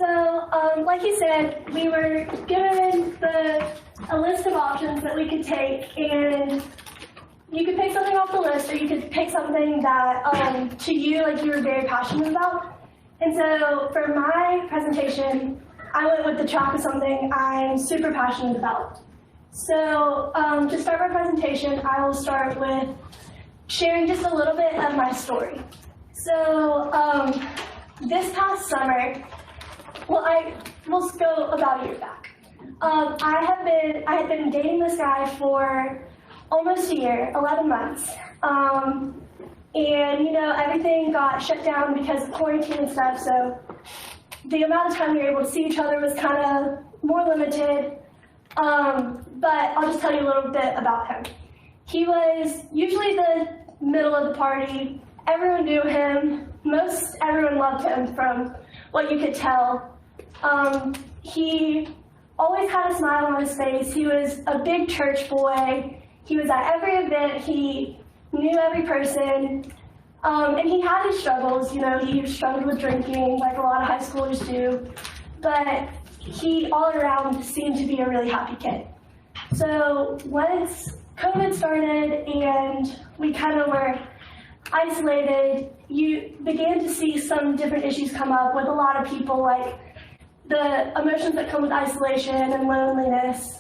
Like you said, we were given a list of options that we could take, and you could pick something off the list, or you could pick something that to you, like you were very passionate about. And so for my presentation, I went with the track of something I'm super passionate about. So to start my presentation, I will start with sharing just a little bit of my story. So this past summer, we'll go about a year back. I had been dating this guy for almost a year, 11 months. And everything got shut down because of quarantine and stuff, so the amount of time we were able to see each other was kind of more limited. But I'll just tell you a little bit about him. He was usually the middle of the party. Everyone knew him. Most everyone loved him from what you could tell. He always had a smile on his face. He was a big church boy. He was at every event. He knew every person. And he had his struggles. He struggled with drinking like a lot of high schoolers do. But he all around seemed to be a really happy kid. So once COVID started and we kind of were isolated, you began to see some different issues come up with a lot of people, like the emotions that come with isolation and loneliness.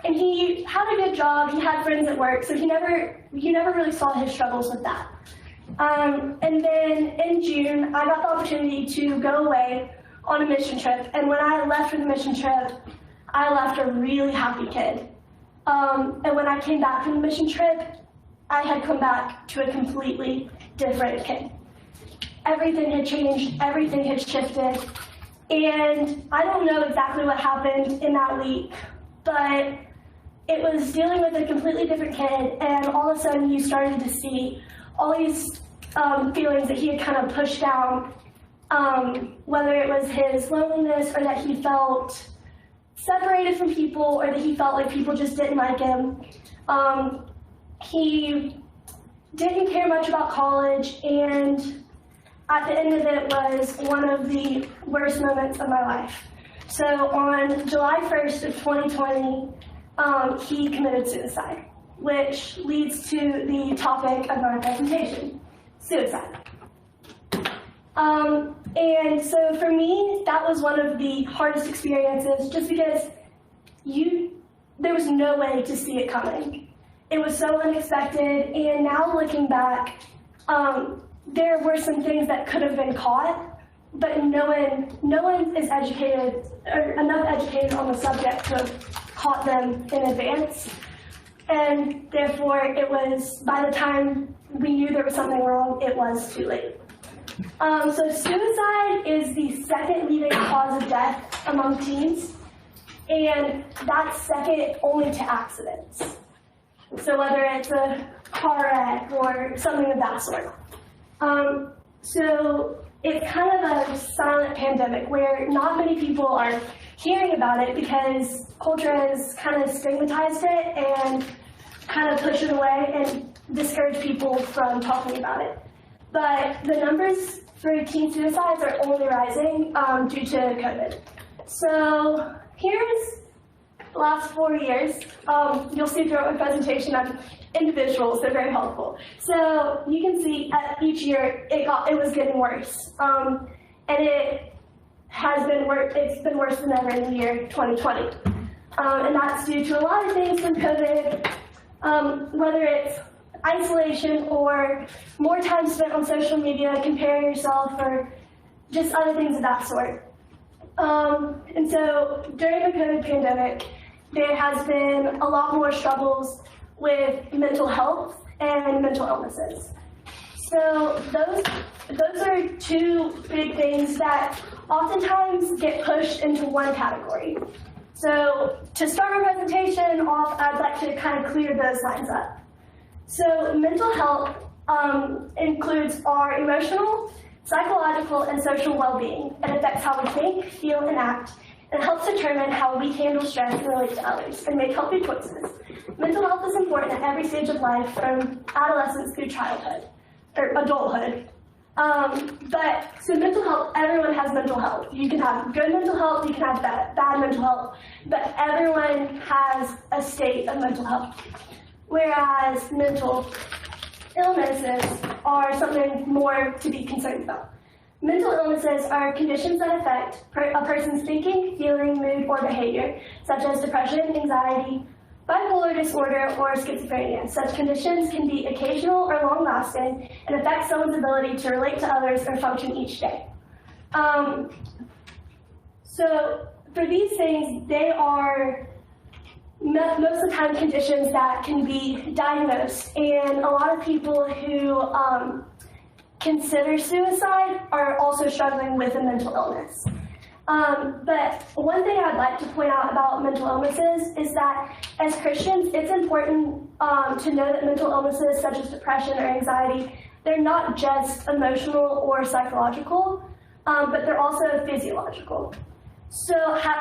And he had a good job, he had friends at work, so you never really saw his struggles with that. And then in June, I got the opportunity to go away on a mission trip. And when I left for the mission trip, I left a really happy kid. And when I came back from the mission trip, I had come back to a completely different kid. Everything had changed, everything had shifted. And I don't know exactly what happened in that week, but it was dealing with a completely different kid, and all of a sudden you started to see all these feelings that he had kind of pushed down, whether it was his loneliness or that he felt separated from people or that he felt like people just didn't like him. He didn't care much about college, and at the end of it was one of the worst moments of my life. So on July 1st of 2020, he committed suicide, which leads to the topic of my presentation, suicide. And so for me, that was one of the hardest experiences, just because there was no way to see it coming. It was so unexpected, and now looking back, there were some things that could have been caught, but no one is educated, or enough educated on the subject to have caught them in advance. And therefore, it was, by the time we knew there was something wrong, it was too late. So suicide is the second leading cause of death among teens, and that's second only to accidents. So whether it's a car wreck or something of that sort. So it's kind of a silent pandemic where not many people are hearing about it because culture has kind of stigmatized it and kind of pushed it away and discouraged people from talking about it. But the numbers for teen suicides are only rising due to COVID. So here's the last 4 years. You'll see throughout my presentation I'm individuals, they're very helpful. So you can see each year it was getting worse. And it's been worse than ever in the year 2020. And that's due to a lot of things from COVID, whether it's isolation or more time spent on social media comparing yourself or just other things of that sort. And so during the COVID pandemic, there has been a lot more struggles with mental health and mental illnesses. So those are two big things that oftentimes get pushed into one category. So to start my presentation off, I'd like to kind of clear those lines up. So mental health includes our emotional, psychological, and social well-being. It affects how we think, feel, and act, and helps determine how we handle stress and relate to others, and make healthy choices. Mental health is important at every stage of life, from adolescence through childhood, or adulthood. So mental health, everyone has mental health. You can have good mental health, you can have bad mental health, but everyone has a state of mental health. Whereas mental illnesses are something more to be concerned about. Mental illnesses are conditions that affect a person's thinking, feeling, mood, or behavior, such as depression, anxiety, bipolar disorder, or schizophrenia. Such conditions can be occasional or long-lasting and affect someone's ability to relate to others or function each day. So for these things, they are most of the time conditions that can be diagnosed, and a lot of people who consider suicide are also struggling with a mental illness. But one thing I'd like to point out about mental illnesses is that as Christians, it's important to know that mental illnesses such as depression or anxiety, they're not just emotional or psychological, but they're also physiological. So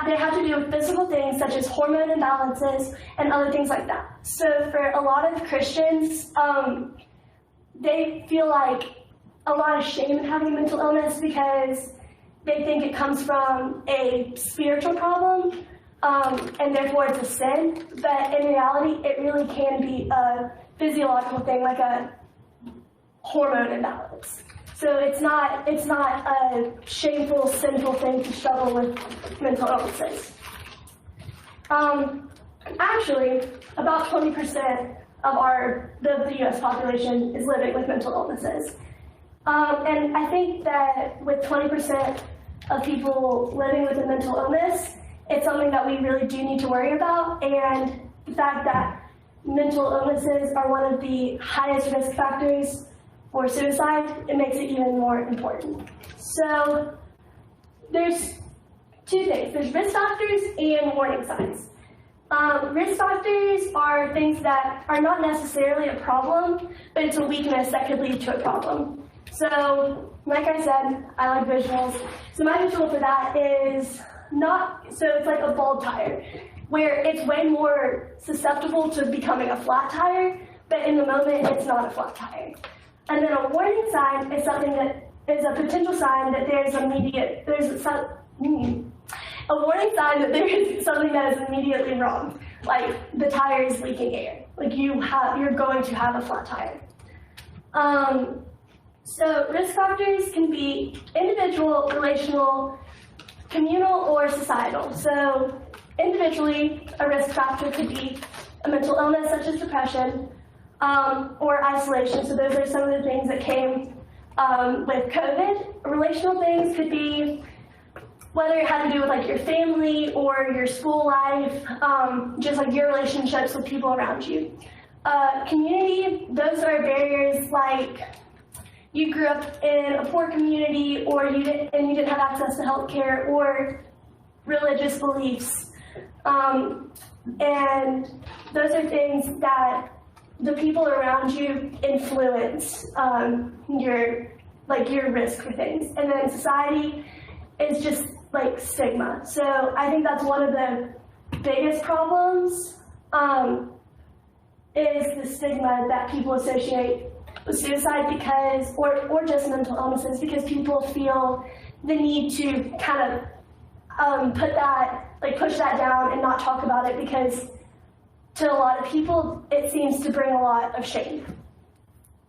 they have to do with physical things such as hormone imbalances and other things like that. So for a lot of Christians, they feel like a lot of shame in having a mental illness because they think it comes from a spiritual problem, and therefore it's a sin. But in reality, it really can be a physiological thing, like a hormone imbalance. So it's not a shameful, sinful thing to struggle with mental illnesses. Actually, about 20% of the U.S. population is living with mental illnesses. And I think that with 20% of people living with a mental illness, it's something that we really do need to worry about. And the fact that mental illnesses are one of the highest risk factors for suicide, it makes it even more important. So there's two things. There's risk factors and warning signs. Risk factors are things that are not necessarily a problem, but it's a weakness that could lead to a problem. So, like I said, I like visuals. So my visual for that is it's like a bald tire, where it's way more susceptible to becoming a flat tire, but in the moment, it's not a flat tire. And then a warning sign is something that is a potential sign that a warning sign that there is something that is immediately wrong, like the tire is leaking air, like you're going to have a flat tire. So risk factors can be individual, relational, communal, or societal. So individually, a risk factor could be a mental illness such as depression, or isolation. So those are some of the things that came with COVID. Relational things could be whether it had to do with like your family or your school life, just like your relationships with people around you. Community, those are barriers like you grew up in a poor community, or you didn't have access to healthcare, or religious beliefs, and those are things that the people around you influence your risk for things. And then society is just like stigma. So I think that's one of the biggest problems is the stigma that people associate with suicide because, or just mental illnesses, because people feel the need to kind of push that down and not talk about it because to a lot of people, it seems to bring a lot of shame.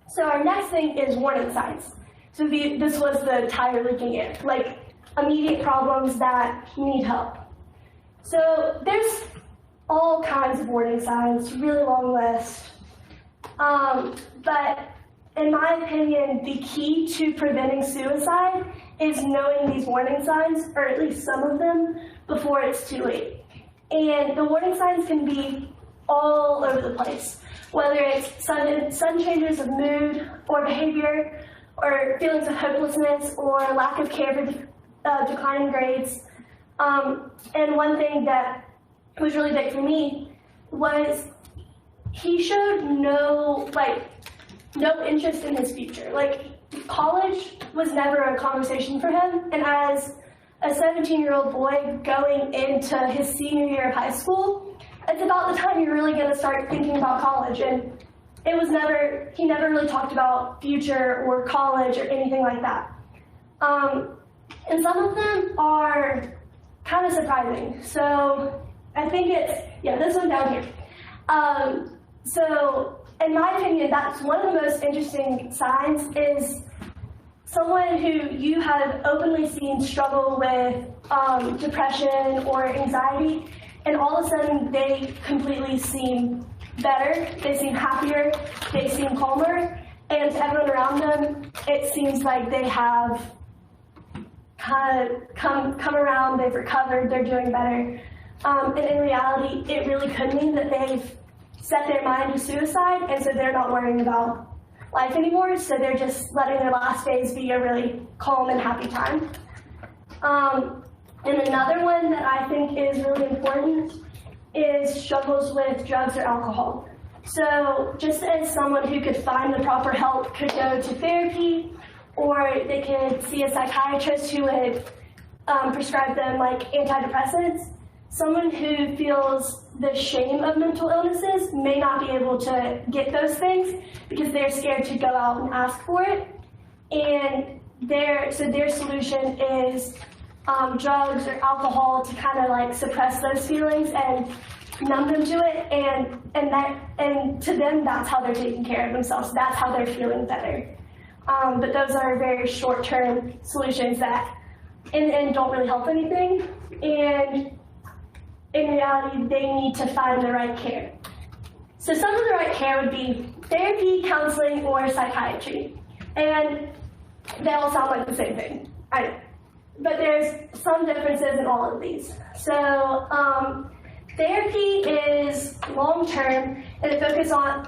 So our next thing is warning signs. So this was the tire leaking air, like immediate problems that need help. So there's all kinds of warning signs, really long list. But in my opinion, the key to preventing suicide is knowing these warning signs, or at least some of them, before it's too late. And the warning signs can be all over the place, whether it's sudden changes of mood or behavior, or feelings of hopelessness, or lack of care for declining grades. And one thing that was really big for me was he showed no interest in his future. Like, college was never a conversation for him, and as a 17-year-old boy going into his senior year of high school, it's about the time you're really going to start thinking about college. And he never really talked about future or college or anything like that. And some of them are kind of surprising. So I think this one down here. So in my opinion, that's one of the most interesting signs is someone who you have openly seen struggle with depression or anxiety, and all of a sudden they completely seem better, they seem happier, they seem calmer, and to everyone around them, it seems like they have kind of come around, they've recovered, they're doing better. And in reality, it really could mean that they've set their mind to suicide, and so they're not worrying about life anymore, so they're just letting their last days be a really calm and happy time. And another one that I think is really important is struggles with drugs or alcohol. So just as someone who could find the proper help could go to therapy, or they could see a psychiatrist who would prescribe them like antidepressants, someone who feels the shame of mental illnesses may not be able to get those things because they're scared to go out and ask for it. And their solution is drugs or alcohol to kind of like suppress those feelings and numb them to it, and to them that's how they're taking care of themselves. That's how they're feeling better. But those are very short-term solutions that in the end don't really help anything. And in reality, they need to find the right care. So some of the right care would be therapy, counseling, or psychiatry. And they all sound like the same thing. But there's some differences in all of these. So therapy is long-term, and it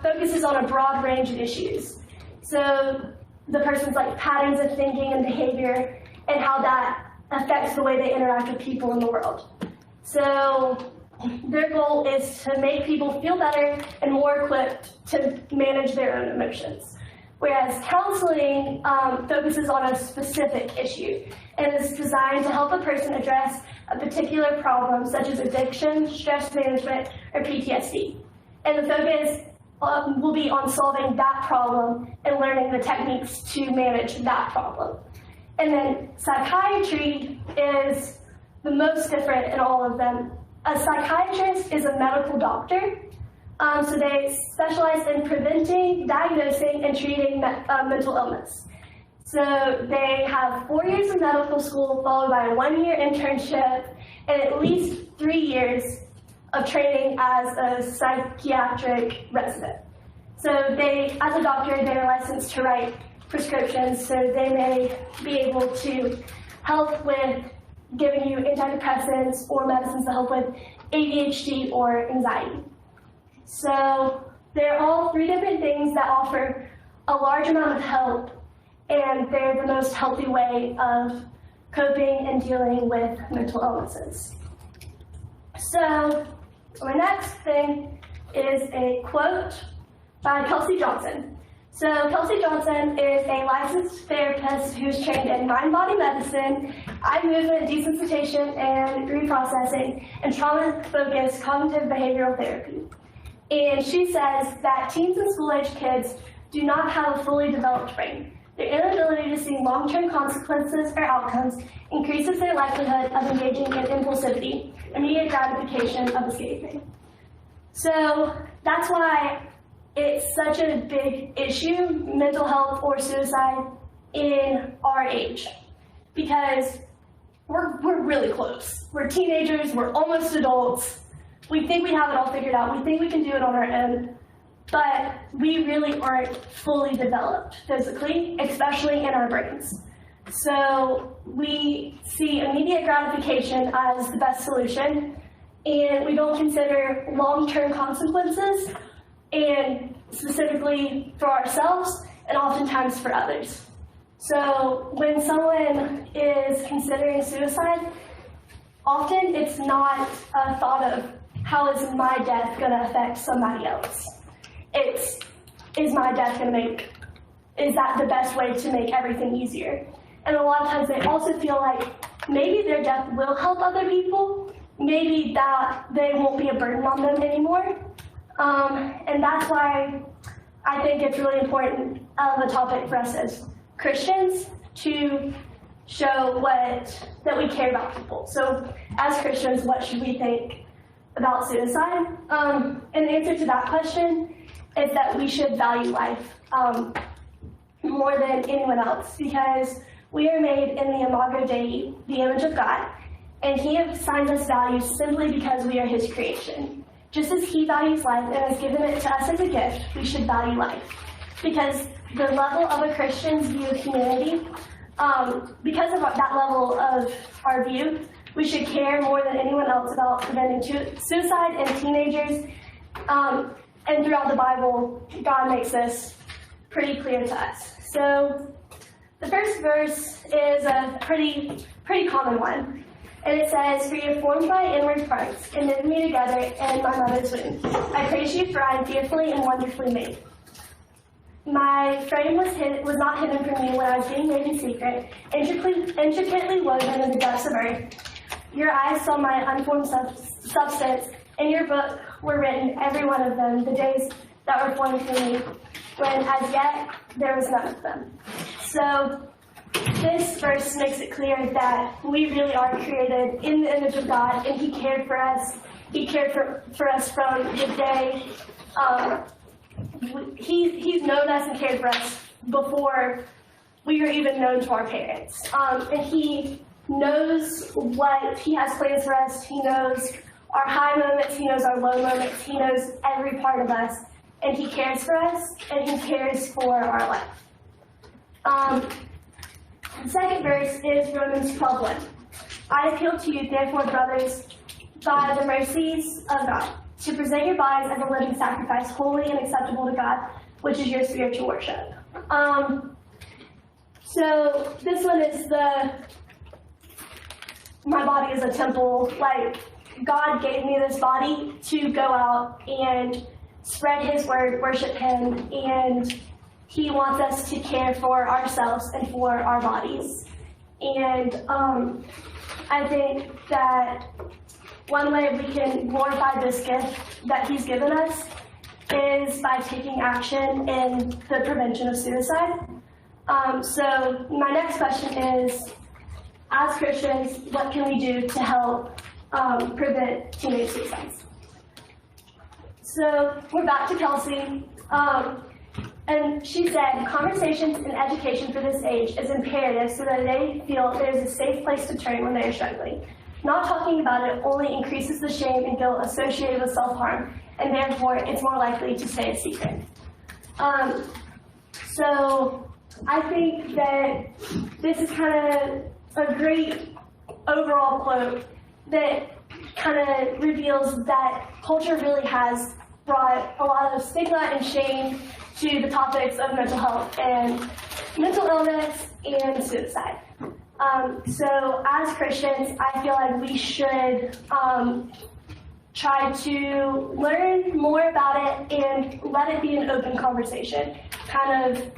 focuses on a broad range of issues. So the person's like patterns of thinking and behavior, and how that affects the way they interact with people in the world. So their goal is to make people feel better and more equipped to manage their own emotions. Whereas counseling focuses on a specific issue and is designed to help a person address a particular problem, such as addiction, stress management, or PTSD. And the focus will be on solving that problem and learning the techniques to manage that problem. And then psychiatry is the most different in all of them. A psychiatrist is a medical doctor, so they specialize in preventing, diagnosing, and treating mental illness. So they have 4 years of medical school followed by a 1-year internship and at least 3 years of training as a psychiatric resident. So as a doctor, they're licensed to write prescriptions, so they may be able to help with giving you antidepressants or medicines to help with ADHD or anxiety. So they're all 3 different things that offer a large amount of help, and they're the most healthy way of coping and dealing with mental illnesses. So my next thing is a quote by Kelsey Johnson. So Kelsey Johnson is a licensed therapist who's trained in mind-body medicine, eye movement desensitization and reprocessing, and trauma-focused cognitive behavioral therapy. And she says that teens and school-age kids do not have a fully developed brain. Their inability to see long-term consequences or outcomes increases their likelihood of engaging in impulsivity, immediate gratification of escaping. So that's why it's such a big issue, mental health or suicide, in our age, because we're really close. We're teenagers, we're almost adults. We think we have it all figured out. We think we can do it on our own, but we really aren't fully developed physically, especially in our brains. So we see immediate gratification as the best solution, and we don't consider long-term consequences, and specifically for ourselves and oftentimes for others. So when someone is considering suicide, often it's not a thought of how is my death going to affect somebody else. It's, is my death going to is that the best way to make everything easier? And a lot of times they also feel like maybe their death will help other people, maybe that they won't be a burden on them anymore. And that's why I think it's really important of a topic for us as Christians to show that we care about people. So as Christians, what should we think about suicide? And the answer to that question is that we should value life more than anyone else, because we are made in the imago Dei, the image of God, and He assigns us value simply because we are His creation. Just as He values life and has given it to us as a gift, we should value life. Because the level of a Christian's view of humanity, because of that level of our view, we should care more than anyone else about preventing suicide in teenagers. And throughout the Bible, God makes this pretty clear to us. So the first verse is a pretty common one. And it says, "For you formed my inward parts and knit me together in my mother's womb. I praise you, for I am fearfully and wonderfully made. My frame was not hidden from you when I was being made in secret, intricately woven in the depths of earth. Your eyes saw my unformed substance. In your book were written, every one of them, the days that were formed for me, when as yet there was none of them." So this verse makes it clear that we really are created in the image of God, and He cared for us. He cared for us from the day. He's known us and cared for us before we were even known to our parents. And He knows what He has plans for us. He knows our high moments. He knows our low moments. He knows every part of us. And He cares for us, and He cares for our life. The second verse is Romans 12:1. "I appeal to you, therefore, brothers, by the mercies of God, to present your bodies as a living sacrifice, holy and acceptable to God, which is your spiritual worship." So this one is my body is a temple. Like, God gave me this body to go out and spread His word, worship Him, and He wants us to care for ourselves and for our bodies. And I think that one way we can glorify this gift that He's given us is by taking action in the prevention of suicide. So my next question is, as Christians, what can we do to help prevent teenage suicides? So we're back to Kelsey. And she said, "Conversations and education for this age is imperative so that they feel there's a safe place to turn when they are struggling. Not talking about it only increases the shame and guilt associated with self-harm, and therefore it's more likely to stay a secret." So I think that this is kind of a great overall quote that kind of reveals that culture really has brought a lot of stigma and shame to the topics of mental health and mental illness and suicide. So as Christians, I feel like we should try to learn more about it and let it be an open conversation. Kind of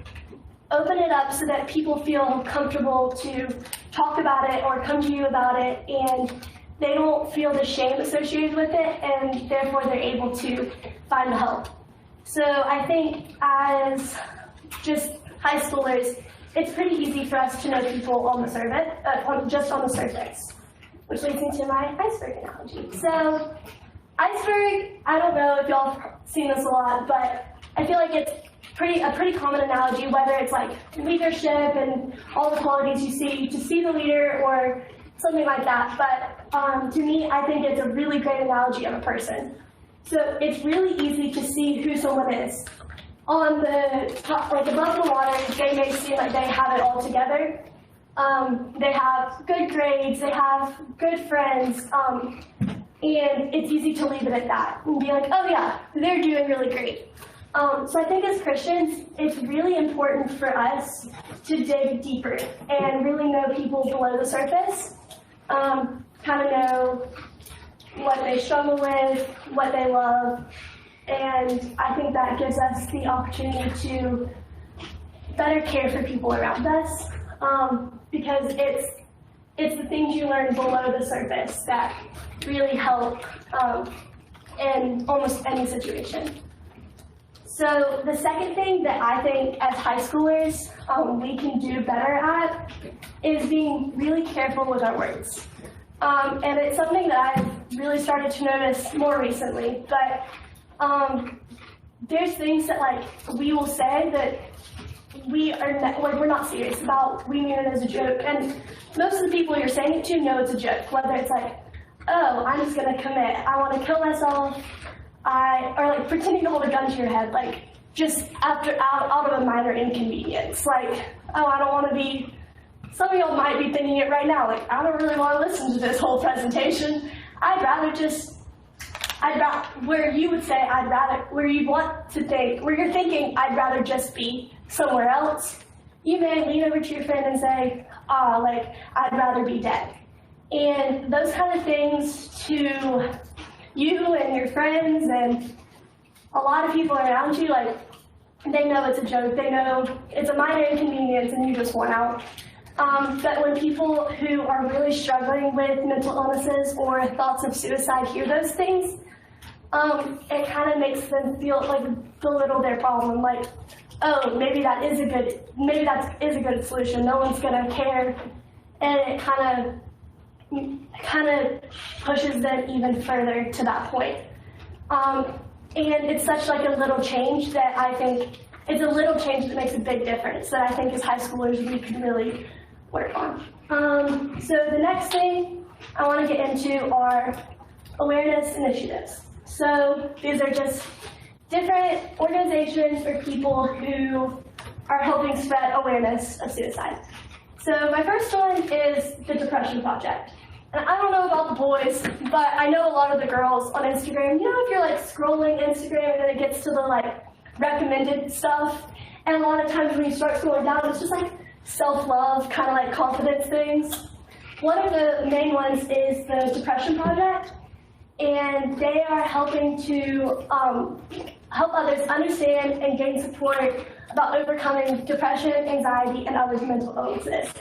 open it up so that people feel comfortable to talk about it or come to you about it, and they don't feel the shame associated with it, and therefore they're able to find the help. So I think as just high schoolers, it's pretty easy for us to know people on the surface, just on the surface, which leads me to my iceberg analogy. So iceberg, I don't know if y'all have seen this a lot, but I feel like it's a pretty common analogy, whether it's like leadership and all the qualities you see to see the leader or something like that. But to me, I think it's a really great analogy of a person. So it's really easy to see who someone is. On the top, like above the water, they may seem like they have it all together. They have good grades, they have good friends, and it's easy to leave it at that and be like, oh yeah, they're doing really great. So I think as Christians, it's really important for us to dig deeper and really know people below the surface, kind of know what they struggle with, what they love, and I think that gives us the opportunity to better care for people around us, because it's the things you learn below the surface that really help in almost any situation. So the second thing that I think as high schoolers we can do better at is being really careful with our words. And it's something that I've really started to notice more recently, but there's things that like we will say that we're not serious about. We mean it as a joke, and most of the people you're saying it to know it's a joke. Whether it's like, oh, I'm just gonna commit, I want to kill myself, or like pretending to hold a gun to your head, like just out of a minor inconvenience. Like, oh, I don't want to be. Some of y'all might be thinking it right now, like, I don't really want to listen to this whole presentation. Where you would say, where you want to think, where you're thinking, I'd rather just be somewhere else, you may lean over to your friend and say, like, I'd rather be dead. And those kind of things to you and your friends and a lot of people around you, like, they know it's a joke, they know it's a minor inconvenience and you just want out. But when people who are really struggling with mental illnesses or thoughts of suicide hear those things, it kind of makes them feel like belittle their problem. Like, oh, maybe that is a good solution. No one's gonna care, and it kind of pushes them even further to that point. And it's such like a little change that I think it's a little change that makes a big difference. That I think as high schoolers we can really work on. So the next thing I want to get into are awareness initiatives. So these are just different organizations or people who are helping spread awareness of suicide. So my first one is the Depression Project. And I don't know about the boys, but I know a lot of the girls on Instagram, you know, if you're like scrolling Instagram and then it gets to the like recommended stuff, and a lot of times when you start scrolling down, it's just like self-love, kind of like confidence things. One of the main ones is the Depression Project, and they are helping to help others understand and gain support about overcoming depression, anxiety, and other mental illnesses.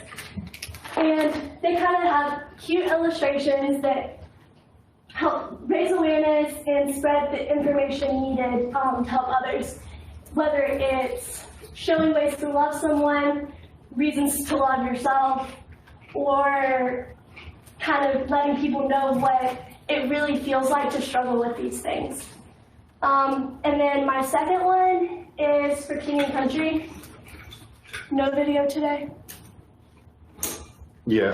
And they kind of have cute illustrations that help raise awareness and spread the information needed to help others, whether it's showing ways to love someone, reasons to love yourself, or kind of letting people know what it really feels like to struggle with these things. And then my second one is for King and Country. No video today? Yeah,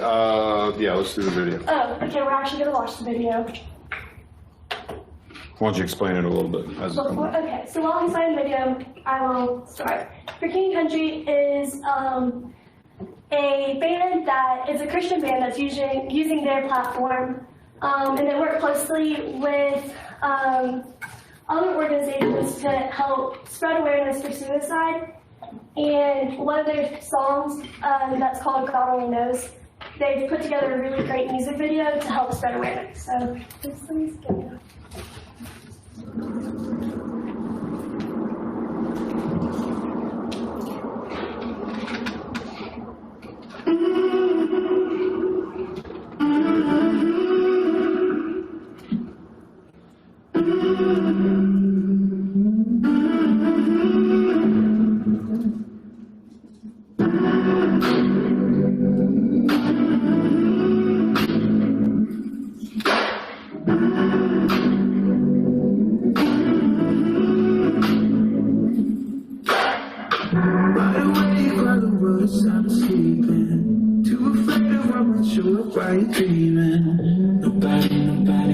let's do the video. Oh, okay, we're actually going to watch the video. Why don't you explain it a little bit? Okay, so while I'm playing the video, I will start. For King and Country is a band that is a Christian band that's using their platform, and they work closely with other organizations to help spread awareness for suicide. And one of their songs that's called God Only Knows, they've put together a really great music video to help spread awareness. So let's go.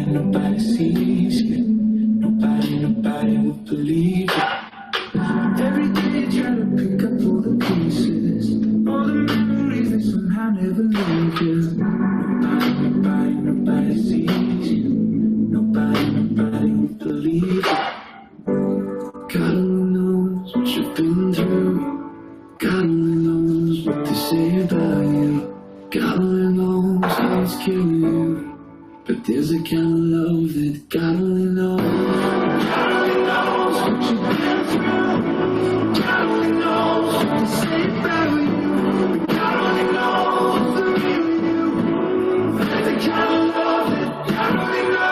Nobody sees you. Nobody will believe it. Every day trying to pick up all the pieces, all the memories that somehow never leave you. Nobody sees you. Nobody will believe it. God only knows what you've been through. God only knows what they say about you. God only knows how it's killing you. But there's a kind of love that God only knows. God only knows what you've been through. God only knows what to say about you. God only knows the real you. There's a kind of love that God only knows.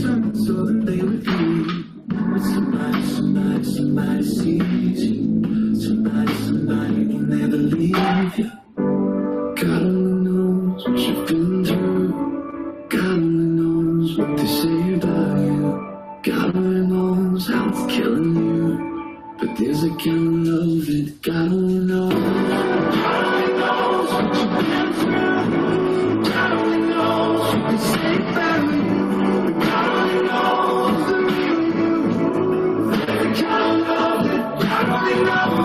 sun so that they repeat. But somebody sees you. Somebody will never leave you. God only knows what you've been through. God only knows what they say about you. God only knows how it's killing you. But there's a kind of love that God only knows. God only knows what you've been through. God only knows what they say about you. God only knows the real you. There's a kind of love that God only knows.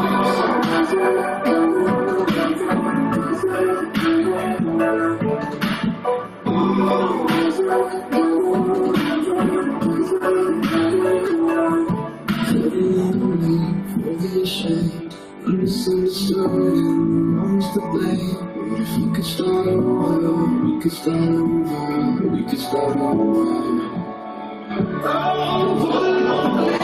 Misunderstood and wants to blame. What if we could start over? We could start over. We could start over. Oh, what a lonely,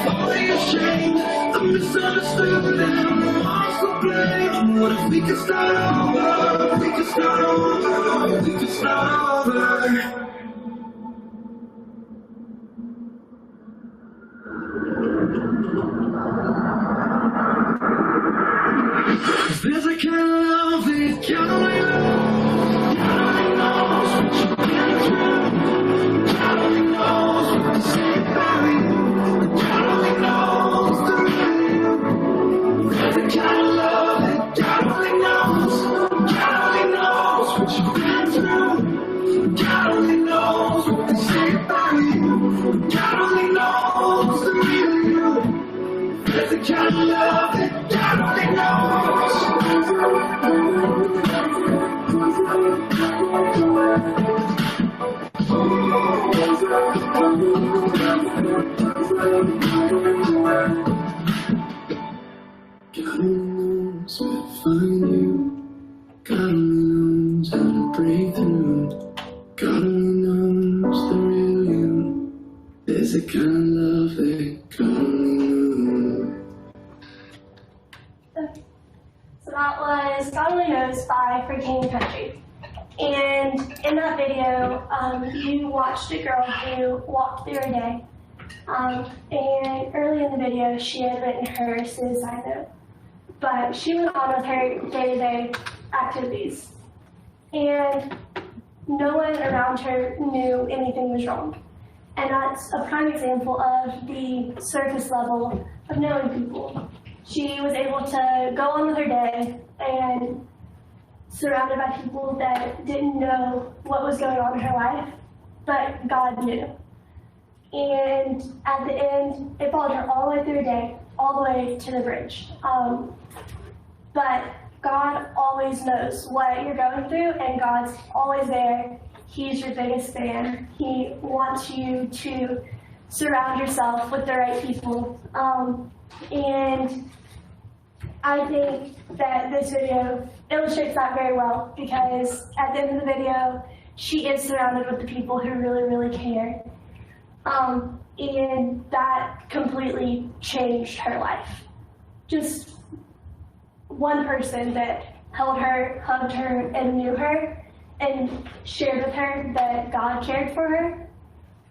fully ashamed. I'm misunderstood and wants to blame. What if we could start over? We could start over. We could start over. There's a kind of love that God only knows. God only knows what you've been through. God only knows what to say about you. God only knows the real you. There's a kind of love that God only knows. God only knows what you've been through. God only knows what to say about you. God only knows the real you. There's a kind of love that God only knows. God only knows where to find you. God only knows how to break through. God only knows the real you. There's a kind of love that God only knows. So that was God Only Knows by For King and Country. And in that video, you watched a girl who walked through her day. And early in the video, she had written her suicide note. But she went on with her day-to-day activities. And no one around her knew anything was wrong. And that's a prime example of the surface level of knowing people. She was able to go on with her day and surrounded by people that didn't know what was going on in her life, but God knew. And at the end, it followed her all the way through the day, all the way to the bridge. But God always knows what you're going through, and God's always there. He's your biggest fan. He wants you to surround yourself with the right people. And I think that this video illustrates that very well, because at the end of the video, she is surrounded with the people who really, really care. And that completely changed her life. Just one person that held her, hugged her, and knew her, and shared with her that God cared for her,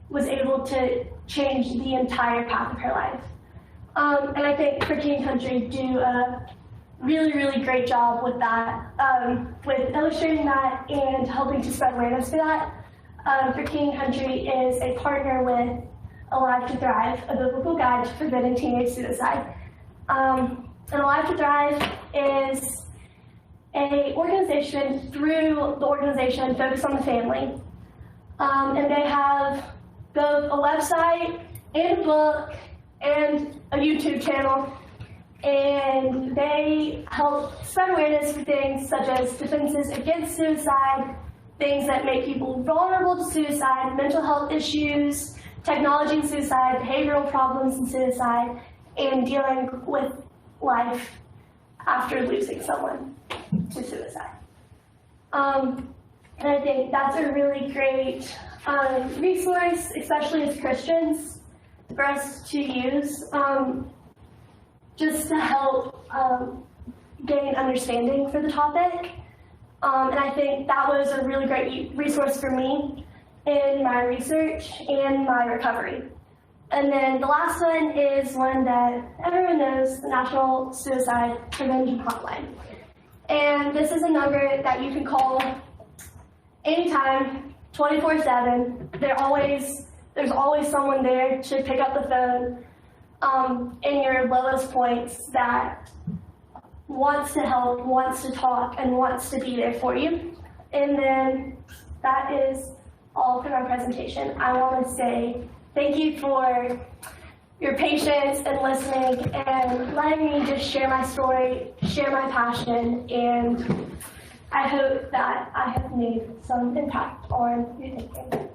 was able to change the entire path of her life. And I think For King and Country do a really, really great job with that, with illustrating that and helping to spread awareness for that. For King and Country is a partner with Alive to Thrive, a biblical guide to preventing teenage suicide. And Alive to Thrive is an organization through the organization focused on the family. And they have both a website and a book and a YouTube channel. And they help spread awareness for things such as defenses against suicide, things that make people vulnerable to suicide, mental health issues, technology and suicide, behavioral problems and suicide, and dealing with life after losing someone to suicide. And I think that's a really great resource, especially as Christians, for us to use, just to help gain understanding for the topic. And I think that was a really great resource for me in my research and my recovery. And then the last one is one that everyone knows, the National Suicide Prevention Hotline. And this is a number that you can call anytime, 24/7. There's always someone there to pick up the phone in your lowest points that wants to help, wants to talk, and wants to be there for you. And then that is all for my presentation. I want to say thank you for your patience and listening and letting me just share my story, share my passion, and I hope that I have made some impact on your thinking.